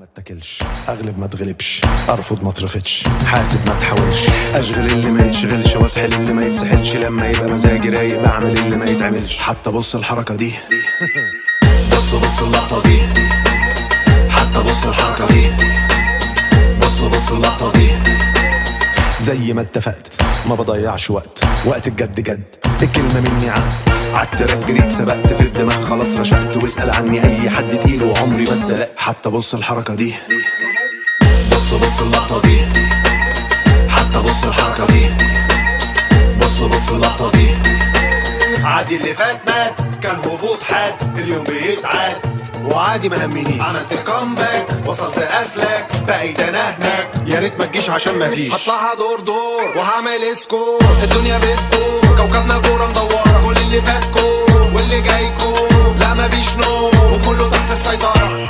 اتكلش، اغلب ما اتغلبش، ارفض ما اترفضش، حاسب ما تحاولش، اشغل اللي ما يتشغلش واسحل اللي ما يتسحلش، لما يبقى مزاجي رايق بعمل اللي ما يتعملش. حتى بص الحركة دي بص اللقطة دي، حتى بص الحركة دي، بص اللقطة دي. زي ما اتفقت ما بضيعش وقت الجد جد، الكلمة مني عالتراك جريت سبقت في الدماغ خلاص رشقت، واسأل عني اي حد تقيل وعمري ما اتدلقت. حتى بص الحركة دي بص اللقطة دي، حتى بص الحركة دي، بص اللقطة دي. عادي اللي فات مات، كان هبوط حاد، اليوم بيتعاد وعادي ما همنيش. عملت كومباك وصلت اسلك، بقيت انا هناك، يا ريت ما تجيش عشان ما فيش. هطلعها دور وهعمل سكور، الدنيا بتدور كوكبنا كورة مدورة، كل اللي فات كور واللي جاي كور، لا مفيش نور وكله تحت السيطرة.